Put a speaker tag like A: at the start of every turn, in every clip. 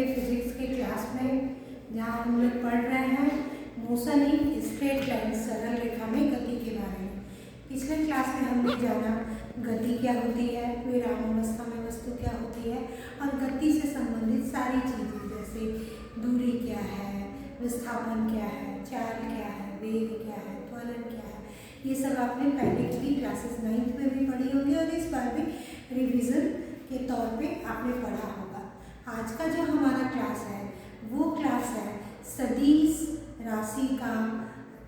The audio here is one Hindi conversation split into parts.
A: के फिजिक्स के क्लास में, जहाँ हम लोग पढ़ रहे हैं मोशन इन स्ट्रेट लाइन, सरल रेखा में गति के बारे में। पिछले क्लास में हमने जाना गति क्या होती है, विरामावस्था में वस्तु क्या होती है और गति से संबंधित सारी चीज़ें, जैसे दूरी क्या है, विस्थापन क्या है, चाल क्या है, वेग क्या है, त्वरण क्या है, ये सब आपने पहले की क्लासेस 9th में भी पढ़ी होगी और इस बार भी रिवीजन के तौर पे आपने पढ़ा होगा। आज का जो हमारा क्लास है वो क्लास है सदिश राशि का,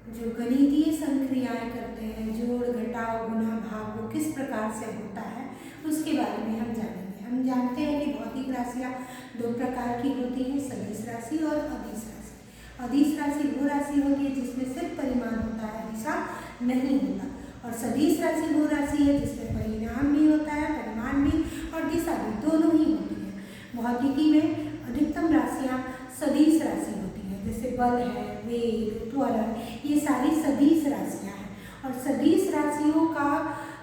A: जो गणितीय संक्रियाएं करते हैं, जोड़ घटाव गुणा भाग, वो किस प्रकार से होता है उसके बारे में हम जानेंगे। हम जानते हैं कि भौतिक राशियाँ दो प्रकार की होती हैं, सदिश राशि और अदिश राशि। अदिश राशि वो राशि होती है जिसमें सिर्फ परिमाण होता है, दिशा नहीं होता, और सदिश राशि वो राशि है जिसमें परिणाम भी होता है, परिमाण भी और दिशा भी, दोनों ही होती है। भौतिकी में अधिकतम राशियाँ सदिश राशि होती है, जैसे बल है, वेग, त्वरण, ये सारी सदिश राशियाँ हैं। और सदिश राशियों का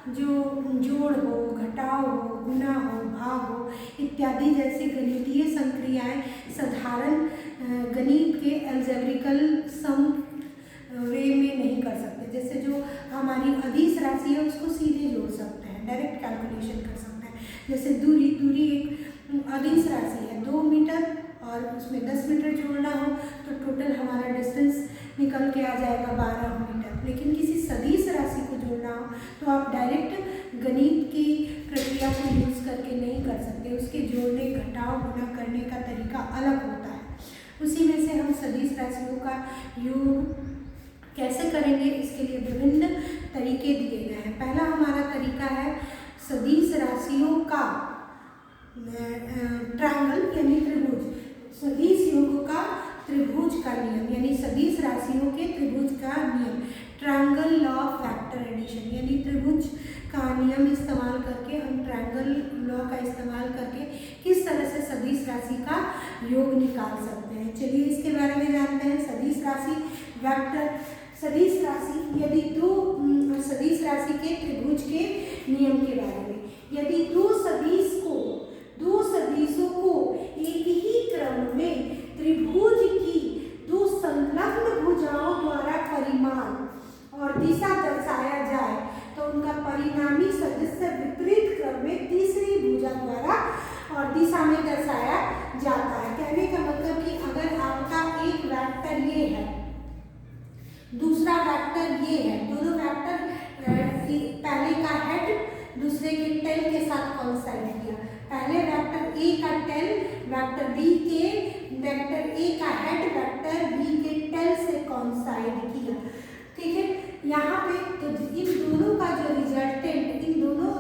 A: जो जोड़ हो, घटाव हो, गुणा हो, भाग हो इत्यादि जैसे गणितीय संक्रियाएं साधारण गणित के अलजेब्रिकल सम वे में नहीं कर सकते। जैसे जो हमारी अदिश राशि है उसको सीधे जोड़ सकते हैं, डायरेक्ट कैलकुलेशन कर सकते हैं। जैसे दूरी एक अदिश राशि है, 2 मीटर और उसमें 10 मीटर जोड़ना हो तो टोटल हमारा डिस्टेंस निकल के आ जाएगा 12 मीटर। लेकिन किसी सदिश राशि को जोड़ना हो तो आप डायरेक्ट गणित की प्रक्रिया को यूज़ करके नहीं कर सकते, उसके जोड़ने, घटाव, गुणा करने का तरीका अलग होता है। उसी में से हम सदिश राशियों का योग कैसे करेंगे, इसके लिए विभिन्न तरीके दिए गए हैं। पहला हमारा तरीका है सदिश राशियों का ट्रायंगल यानी त्रिभुज, सदिश योगों का त्रिभुज का नियम यानी सदिश राशियों के त्रिभुज का नियम, triangle law of factor addition यानी त्रिभुज का नियम इस्तेमाल करके हम ट्रायंगल लॉ का इस्तेमाल करके किस तरह से सदिश राशि का योग निकाल सकते हैं। चलिए इसके बारे में जानते हैं। सदिश राशि वेक्टर, सदिश राशि यदि दो सदिश राशि के त्रिभुज के नियम के बारे में, यदि दो सदिशों को एक ही क्रम में त्रिभुज की दो संलग्न भुजाओं द्वारा परिमाण और दिशा दर्शाया जाए तो उनका परिणामी सदिश विपरीत क्रम में तीसरी भुजा द्वारा और दिशा में दर्शाया जाता है। कहने का मतलब कि अगर आपका एक वेक्टर ये है, दूसरा वेक्टर ये है, दोनों वेक्टर पहले का हेड दूसरे के टेल के साथ कॉन्साइड किया, पहले वेक्टर ए का टेल वेक्टर बी के वेक्टर ए का हेड वेक्टर बी के टेल से कॉन्साइड किया, ठीक है। यहाँ पे तो इन दोनों का जो रिजल्टेंट, इन दोनों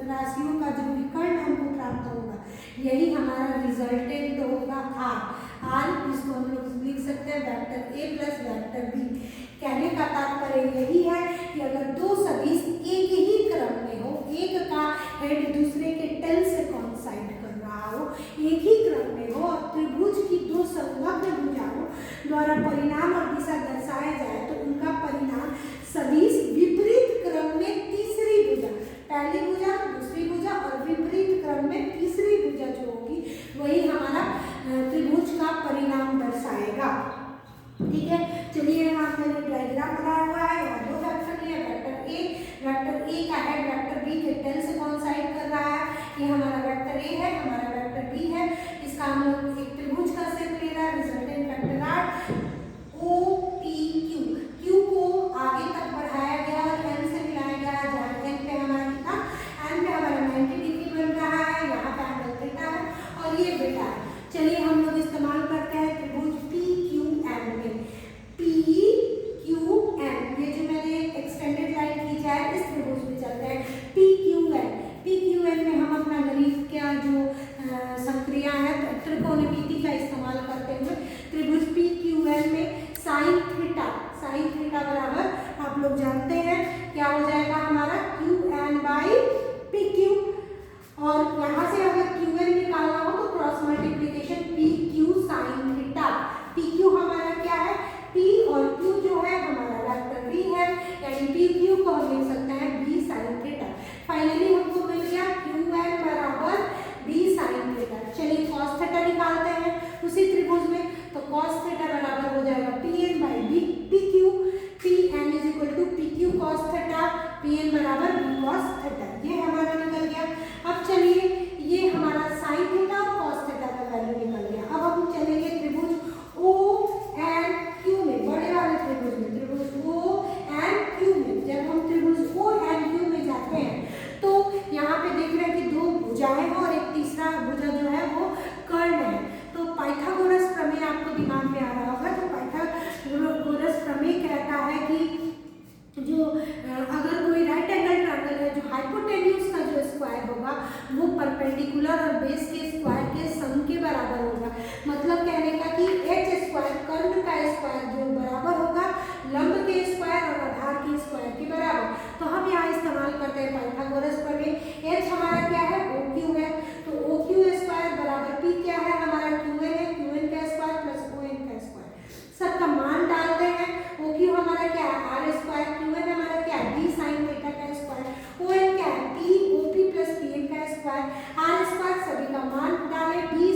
A: राशियों का जो विकर्ण हमको प्राप्त होगा, यही हमारा रिजल्टेंट होगा आर। इसको हम लोग लिख सकते हैं vector A plus vector B. कहने का तात्पर्य यही है कि अगर दो सदिश एक ही क्रम में हो, एक का हेड दूसरे के टेल से कॉन्साइड कर रहा हो, एक ही क्रम में हो और त्रिभुज की दो संलग्न भुजाओं द्वारा परिणाम और दिशा दर्शाया जाए तो उनका परिणाम सदिश विपरीत क्रम में तीसरी भुजा, पहली भुजा दूसरी भुजा और विपरीत क्रम में तीसरी भुजा जो होगी वही हमारा त्रिभुज का परिणाम दर्शाएगा, ठीक है। चलिए यहाँ मैंने डायग्राम बनाया हुआ है, यहाँ दो वेक्टर लिए, वेक्टर ए का हेड वेक्टर बी के टेल से कॉन्साइड कर रहा है, ये हमारा वेक्टर ए है, हमारा वेक्टर बी है, इसका हम लोग एक त्रिभुज का शेप ले रहा है, resultant vector R O P Q, Q को आगे तक बढ़ाया गया और एन से मिलाया गया, जहाँ एन पे हमारा कितना, एन पे हमारा 90 डिग्री बन रहा है, यहाँ पे एंगल थीटा है और ये बीटा है। चलिए हम लोग इस्तेमाल करते हैं त्रिभुज पी क्यू एन में, पी क्यू एन, ये जो मैंने एक्सटेंडेड लाइन खींचा है इस त्रिभुज में चलते हैं P Q N. P Q N में हम अपना गणित का जो संक्रिया है त्रिकोणमिति का इस्तेमाल करते हुए त्रिभुज पी क्यू एन में साइन थीटा बराबर आप लोग जानते हैं क्या हो जाएगा हमारा Q N by P Q, और यहाँ से अगर क्यू एन निकालना हो तो cross multiplication P Q sine theta. P Q हमारा क्या है, पी और क्यू जो है हमारा वेक्टर बी है, यानी पी क्यू को हम लिख सकते हैं बी साइन थीटा। फाइनली हमको मिल गया क्यू एन बराबर बी साइन थीटा। चलिए कॉस थीटा निकालते हैं, पिलर और बेस के स्क्वायर के सम के बराबर होगा। मतलब कहने का कि एच स्क्वायर कर्ण का स्क्वायर जो बराबर होगा लंब के स्क्वायर और आधार के स्क्वायर के बराबर। तो हम यहाँ इस्तेमाल करते हैं पाइथागोरस प्रमेय। एच हमारा क्या है, ओ क्यू है, तो ओ क्यू स्क्वायर बराबर पी क्या है हमारा, क्यू एन है, क्यू एन का स्क्वायर प्लस ओ एन का स्क्वायर। सबका मान डालते हैं। ओ क्यू हमारा क्या है, आर स्क्वायर, क्यू एन हमारा क्या है, डी साइन थीटा का स्क्वायर, ओ एन क्या है, P O P plus P N का स्क्वायर, आर स्क्वायर सभी का मान डालें, D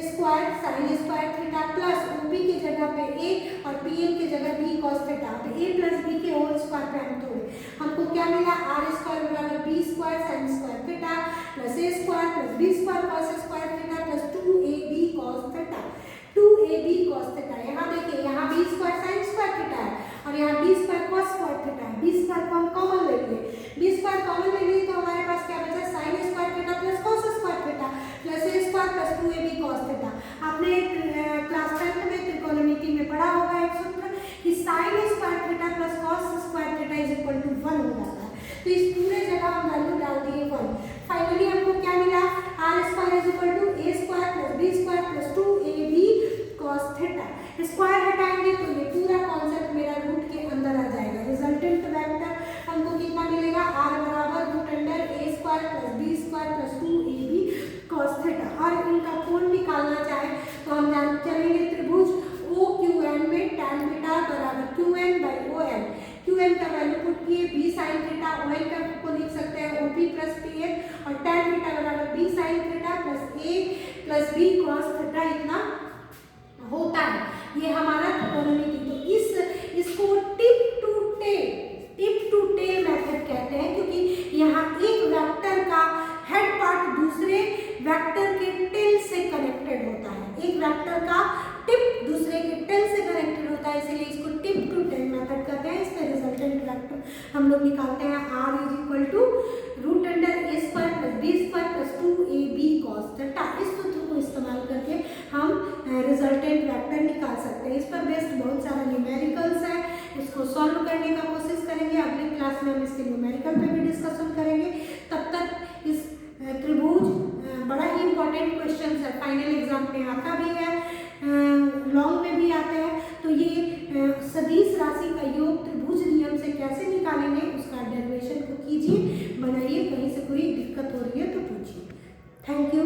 A: square sine square theta plus O P की जगह पे ए और पीएन की जगह बी कॉस थीटा। तो ए प्लस बी के होल स्क्वायर पे हम तोड़े, हमको क्या मिला, आर स्क्वायर बराबर b square sine square theta plus a square plus B square cos square theta plus 2ab cos theta, 2ab cos theta. यहाँ देखिए, यहाँ b square sine square theta है और यहाँ b square cos square theta है। बी स्क्वायर को हम कॉमन ले लिए, बी स्क्वायर कॉमन ले लिए तो हमारे पास क्या बचा, sine square theta plus cos square theta plus a square plus 2ab cos theta. आपने क्लास 10 में त्रिकोणमिति में पढ़ा होगा एक सूत्र कि sine square theta plus cos square theta is equal to 1 हो जाता है। तो इस पूरे जगह हम वैल्यू डाल दिए 1। फाइनली हमको क्या मिला, are square is equal to A square plus B square plus 2ab cos theta. Square हटाएंगे तो ये पूरा कॉन्सेप्ट मेरा रूट के अंदर आ जाएगा। रिजल्टेंट वेक्टर हमको कितना मिलेगा, आर बराबर root under a square plus B square plus 2ab cos theta. और इनका कोण निकालना चाहे तो हम जान चलेंगे त्रिभुज ओ क्यू एन में tan थीटा बराबर Q N by O N. Q N का वैल्यू पुट किए, B sine theta, O N का को लिख सकते हैं O P plus P N और tan थीटा बराबर B sine theta plus A plus B cos theta इतना होता है। ये हमारा त्रिकोणमिति। तो इसको टिप टू टेल मेथड कहते हैं, क्योंकि यहाँ एक वेक्टर का हेड पार्ट दूसरे वेक्टर के टेल से कनेक्टेड होता है। एक वेक्टर का टिप दूसरे के टेल से कनेक्टेड होता है, इसलिए इसको टिप टू टेल मेथड कहते हैं। इसमें रिजल्टेंट वेक्टर हम लोग निकालते हैं, r is equal to root under a square plus B square plus 2ab cos theta. इस सूत्र को इस्तेमाल करके हम रिजल्टेंट वेक्टर निकाल सकते हैं। इस पर बेस्ड बहुत सारा न्यूमेरिकल्स है, इसको सॉल्व करने का कोशिश करेंगे। अगली क्लास में हम इसके न्यूमेरिकल पे भी डिस्कशन करेंगे। तब तक इस त्रिभुज बड़ा ही इंपॉर्टेंट क्वेश्चन है, फाइनल एग्जाम में आता भी है, लॉन्ग में भी आते हैं। तो ये सदिश राशि का योग त्रिभुज नियम से कैसे निकालेंगे उसका डेरिवेशन को कीजिए, बनाइए। कहीं से कोई दिक्कत हो रही है तो पूछिए। Thank you.